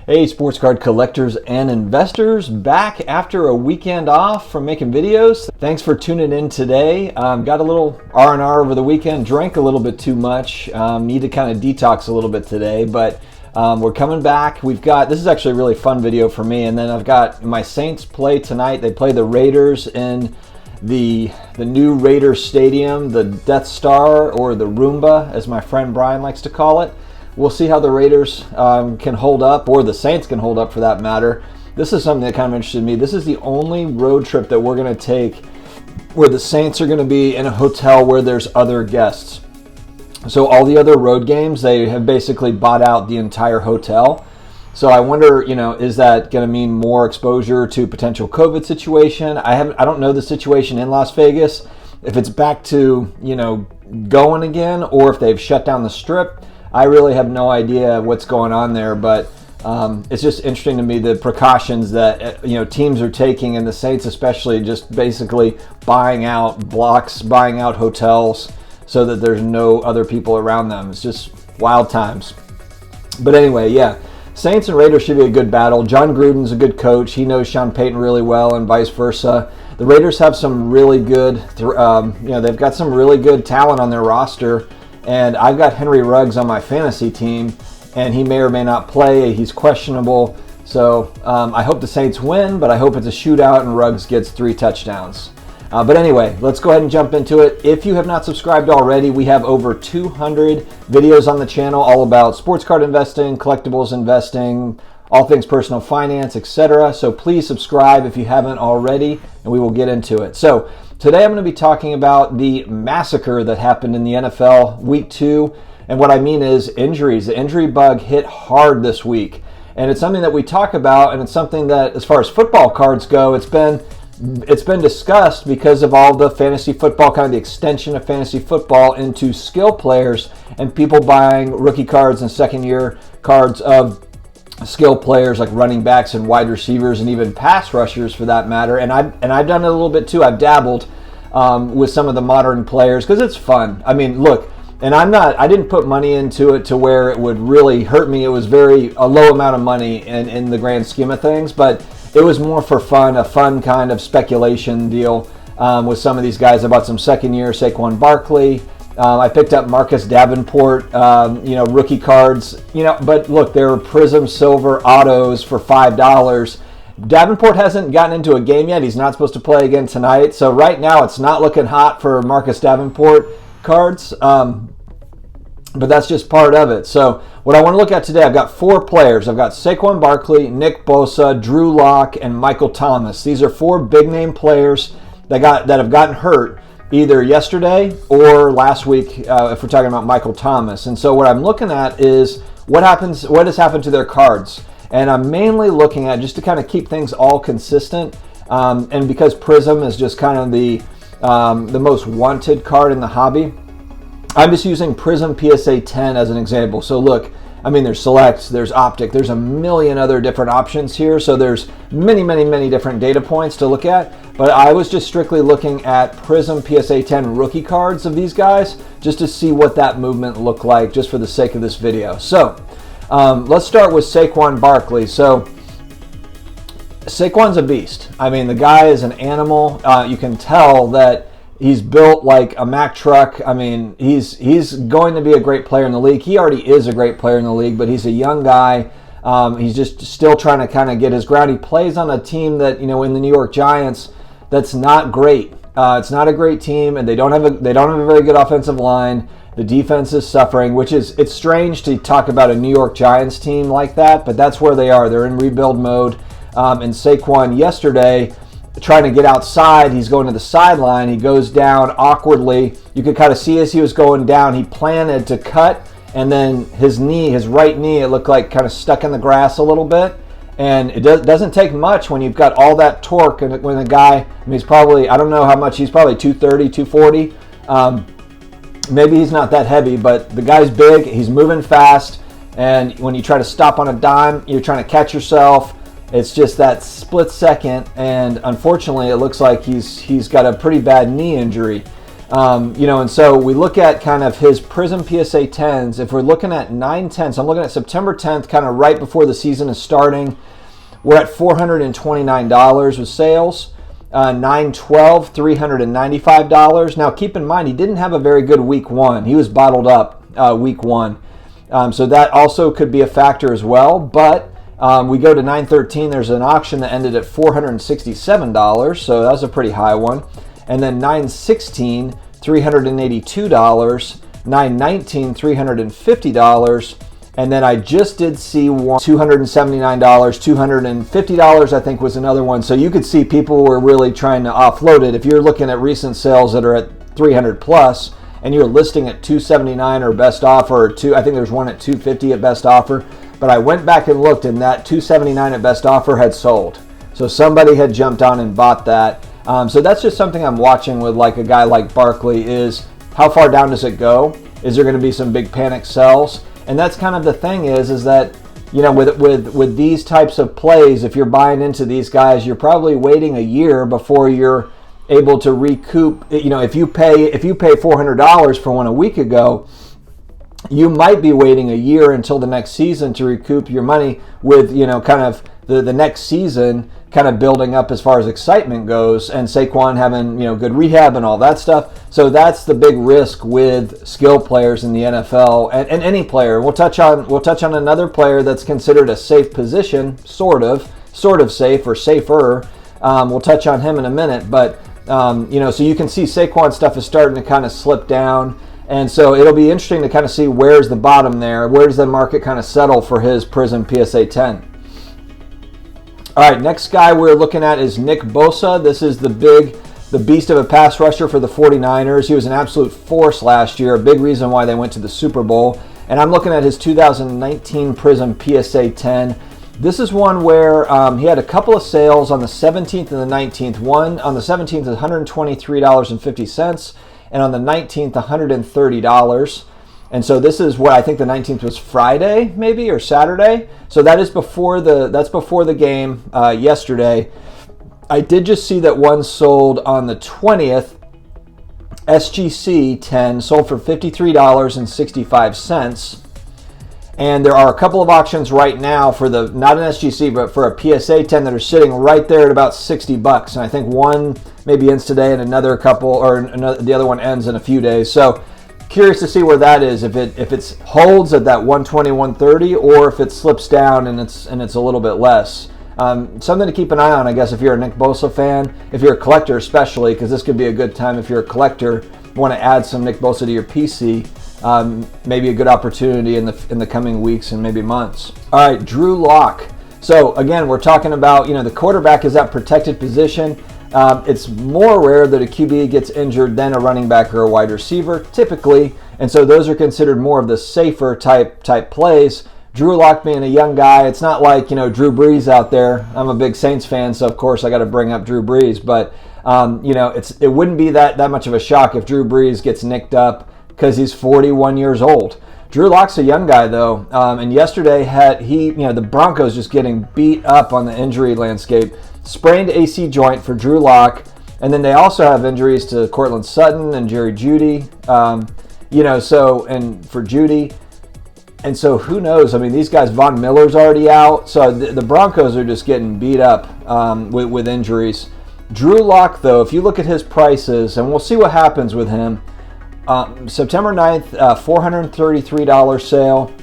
Hey, sports card collectors and investors, back after a weekend off from making videos. Thanks for tuning in today. Got a little R&R over the weekend, drank a little bit too much. Need to kind of detox a little bit today, but we're coming back. This is actually a really fun video for me, and then I've got my Saints play tonight. They play the Raiders in the new Raiders Stadium, the Death Star, or the Roomba, as my friend Brian likes to call it. We'll see how the Raiders can hold up, or the Saints can hold up for that matter. This is something that kind of interested me. This is the only road trip that we're going to take where the Saints are going to be in a hotel where there's other guests. So all the other road games, they have basically bought out the entire hotel. So I wonder, is that going to mean more exposure to potential COVID situation? I don't know the situation in Las Vegas, if it's back to, going again, or if they've shut down the Strip. I really have no idea what's going on there, but it's just interesting to me, the precautions that teams are taking, and the Saints especially, just basically buying out blocks, buying out hotels so that there's no other people around them. It's just wild times. But anyway, yeah, Saints and Raiders should be a good battle. John Gruden's a good coach. He knows Sean Payton really well, and vice versa. The Raiders have some really good, they've got some really good talent on their roster. And I've got Henry Ruggs on my fantasy team, and he may or may not play. He's questionable. So I hope the Saints win, but I hope it's a shootout and Ruggs gets 3 touchdowns. But anyway, let's go ahead and jump into it. If you have not subscribed already, we have over 200 videos on the channel all about sports card investing, collectibles investing, all things personal finance, etc. So please subscribe if you haven't already, and we will get into it. So today I'm going to be talking about the massacre that happened in the NFL Week 2. And what I mean is injuries. The injury bug hit hard this week. And it's something that we talk about, and it's something that, as far as football cards go, it's been discussed because of all the fantasy football, kind of the extension of fantasy football into skill players and people buying rookie cards and second-year cards of skill players like running backs and wide receivers and even pass rushers for that matter. And I've done it a little bit too. I've dabbled with some of the modern players because it's fun. I mean, look, and I didn't put money into it to where it would really hurt me. It was a low amount of money in the grand scheme of things, but it was more for fun, a fun kind of speculation deal with some of these guys. I bought some second year Saquon Barkley. I picked up Marcus Davenport, rookie cards, but look, there were Prism Silver autos for $5. Davenport hasn't gotten into a game yet. He's not supposed to play again tonight. So right now it's not looking hot for Marcus Davenport cards, but that's just part of it. So what I want to look at today, I've got 4 players. I've got Saquon Barkley, Nick Bosa, Drew Lock, and Michael Thomas. These are 4 big name players that have gotten hurt either yesterday or last week, if we're talking about Michael Thomas. And so what I'm looking at is what has happened to their cards. And I'm mainly looking at, just to kind of keep things all consistent, and because Prism is just kind of the most wanted card in the hobby, I'm just using Prism PSA 10 as an example. So look, I mean, there's Select, there's Optic, there's a million other different options here. So there's many, many, many different data points to look at. But I was just strictly looking at Prism PSA 10 rookie cards of these guys, just to see what that movement looked like, just for the sake of this video. So let's start with Saquon Barkley. So Saquon's a beast. I mean, the guy is an animal. You can tell that he's built like a Mack truck. I mean, he's going to be a great player in the league. He already is a great player in the league, but he's a young guy. He's just still trying to kind of get his ground. He plays on a team that, in the New York Giants, that's not great. It's not a great team, and they don't have a very good offensive line. The defense is suffering, it's strange to talk about a New York Giants team like that, but that's where they are. They're in rebuild mode. And Saquon yesterday, trying to get outside, he's going to the sideline. He goes down awkwardly. You could kind of see as he was going down, he planted to cut, and then his right knee, it looked like kind of stuck in the grass a little bit. And it doesn't take much when you've got all that torque, and when the guy, I mean, he's probably, I don't know how much, he's probably 230, 240. Maybe he's not that heavy, but the guy's big, he's moving fast, and when you try to stop on a dime, you're trying to catch yourself. It's just that split second, and unfortunately, it looks like he's got a pretty bad knee injury. And so we look at kind of his Prism PSA 10s. If we're looking at 9/10, so I'm looking at September 10th, kind of right before the season is starting. We're at $429 with sales. 9/12, $395. Now keep in mind, he didn't have a very good week one. He was bottled up week one. So that also could be a factor as well. But we go to 9/13, there's an auction that ended at $467. So that was a pretty high one. And then 9/16, $382. 9/19, $350. And then I just did see one, $279, $250 I think was another one. So you could see people were really trying to offload it. If you're looking at recent sales that are at 300 plus and you're listing at $279 or best offer, or I think there's one at $250 at best offer. But I went back and looked, and that $279 at best offer had sold. So somebody had jumped on and bought that. So that's just something I'm watching with like a guy like Barkley, is how far down does it go? Is there going to be some big panic sells? And that's kind of the thing is that, with these types of plays, if you're buying into these guys, you're probably waiting a year before you're able to recoup. If you pay $400 for one a week ago, you might be waiting a year until the next season to recoup your money with, kind of the next season kind of building up as far as excitement goes, and Saquon having, good rehab and all that stuff. So that's the big risk with skill players in the NFL and any player. We'll touch on another player that's considered a safe position, sort of safe or safer. We'll touch on him in a minute, but so you can see Saquon stuff is starting to kind of slip down. And so it'll be interesting to kind of see where's the bottom there. Where does the market kind of settle for his Prism PSA 10? All right, next guy we're looking at is Nick Bosa. This is the beast of a pass rusher for the 49ers. He was an absolute force last year, a big reason why they went to the Super Bowl. And I'm looking at his 2019 Prism PSA 10. This is one where he had a couple of sales on the 17th and the 19th. One on the 17th is $123.50, and on the 19th, $130. And so this is what I think the 19th was Friday, maybe, or Saturday. So that's before the game yesterday. I did just see that one sold on the 20th. SGC 10 sold for $53.65. And there are a couple of auctions right now for not an SGC, but for a PSA 10 that are sitting right there at about $60. And I think one maybe ends today and another couple, the other one ends in a few days. So curious to see where that is, if it holds at that 120, 130, or if it slips down and it's a little bit less. Something to keep an eye on, I guess, if you're a Nick Bosa fan, if you're a collector especially, because this could be a good time if you're a collector, want to add some Nick Bosa to your PC. Maybe a good opportunity in the coming weeks and maybe months. All right, Drew Lock. So again, we're talking about, the quarterback is that protected position. It's more rare that a QB gets injured than a running back or a wide receiver, typically, and so those are considered more of the safer type plays. Drew Lock being a young guy, it's not like Drew Brees out there. I'm a big Saints fan, so of course I got to bring up Drew Brees, but it wouldn't be that much of a shock if Drew Brees gets nicked up because he's 41 years old. Drew Lock's a young guy though, and yesterday the Broncos just getting beat up on the injury landscape. Sprained AC joint for Drew Lock, and then they also have injuries to Cortland Sutton and Jerry Jeudy, and for Jeudy, and so who knows? I mean, these guys, Von Miller's already out, so the Broncos are just getting beat up with injuries. Drew Lock, though, if you look at his prices, and we'll see what happens with him. September 9th, $433 sale,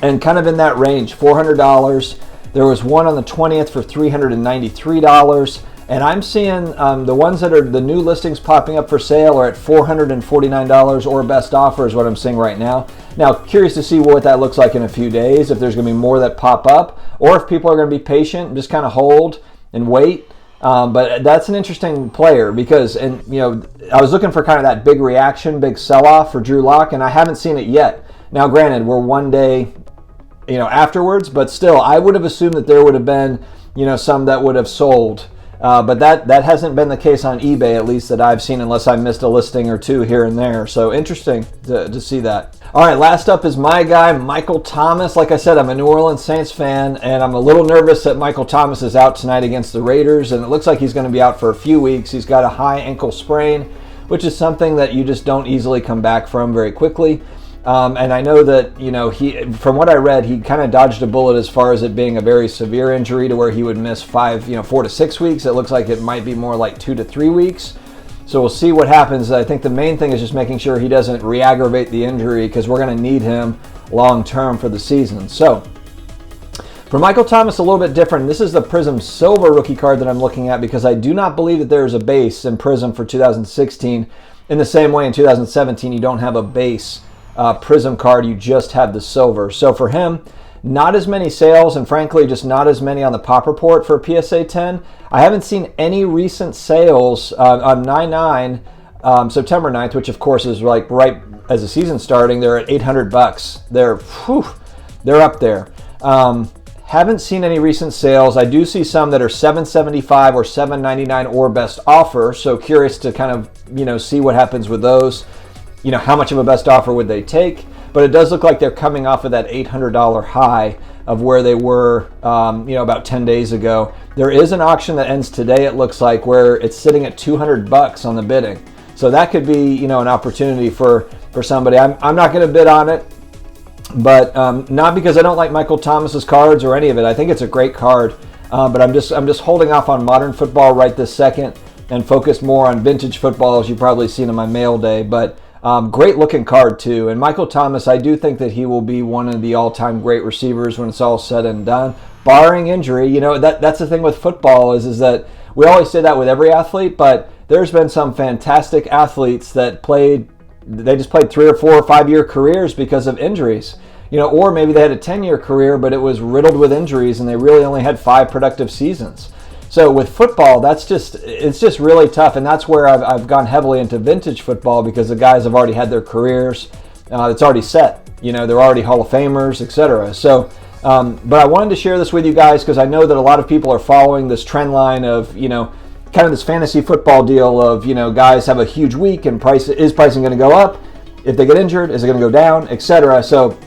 and kind of in that range, $400. There was one on the 20th for $393, and I'm seeing the ones that are the new listings popping up for sale are at $449 or best offer is what I'm seeing right now. Now, curious to see what that looks like in a few days, if there's going to be more that pop up, or if people are going to be patient and just kind of hold and wait. But that's an interesting player because, I was looking for kind of that big reaction, big sell-off for Drew Lock, and I haven't seen it yet. Now, granted, we're one day, afterwards, but still, I would have assumed that there would have been, some that would have sold. But that hasn't been the case on eBay, at least that I've seen, unless I missed a listing or two here and there. So interesting to see that. All right, last up is my guy, Michael Thomas. Like I said, I'm a New Orleans Saints fan, and I'm a little nervous that Michael Thomas is out tonight against the Raiders, and it looks like he's going to be out for a few weeks. He's got a high ankle sprain. which is something that you just don't easily come back from very quickly. And I know that, you know, from what I read, he kind of dodged a bullet as far as it being a very severe injury to where he would miss 4 to 6 weeks. It looks like it might be more like 2 to 3 weeks. So we'll see what happens. I think the main thing is just making sure he doesn't re-aggravate the injury, because we're going to need him long term for the season. So for Michael Thomas, a little bit different. This is the Prism Silver rookie card that I'm looking at, because I do not believe that there is a base in Prism for 2016. In the same way in 2017, you don't have a base Prism card, you just have the silver. So for him, not as many sales, and frankly just not as many on the pop report for PSA 10. I haven't seen any recent sales on 9/9, September 9th, which of course is like right as the season starting. They're at $800. They're up there. Haven't seen any recent sales. I do see some that are $775 or $799 or best offer, so curious to kind of, you know, see what happens with those. You know, how much of a best offer would they take? But it does look like they're coming off of that $800 high of where they were, you know, about 10 days ago. There is an auction that ends today, it looks like, where it's sitting at $200 on the bidding. So that could be, you know, an opportunity for somebody. I'm not going to bid on it, but not because I don't like Michael Thomas's cards or any of it. I think it's a great card, but I'm just holding off on modern football right this second and focused more on vintage football, as you've probably seen in my mail day. But great looking card too. And Michael Thomas, I do think that he will be one of the all-time great receivers when it's all said and done, barring injury. You know, that's the thing with football is that we always say that with every athlete, but there's been some fantastic athletes that just played 3 or 4 or 5 year careers because of injuries. You know, or maybe they had a 10-year career, but it was riddled with injuries and they really only had 5 productive seasons. So with football, it's just really tough, and that's where I've gone heavily into vintage football, because the guys have already had their careers. It's already set. You know, they're already Hall of Famers, etc. So, but I wanted to share this with you guys because I know that a lot of people are following this trend line of, you know, kind of this fantasy football deal of, you know, guys have a huge week and pricing going to go up? If they get injured, is it going to go down, etc. So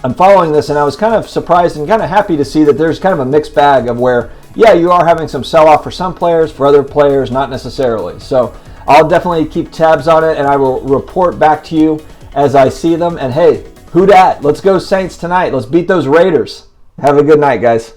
I'm following this, and I was kind of surprised and kind of happy to see that there's kind of a mixed bag of where, yeah, you are having some sell-off for some players, for other players, not necessarily. So I'll definitely keep tabs on it, and I will report back to you as I see them. And hey, who dat? Let's go Saints tonight. Let's beat those Raiders. Have a good night, guys.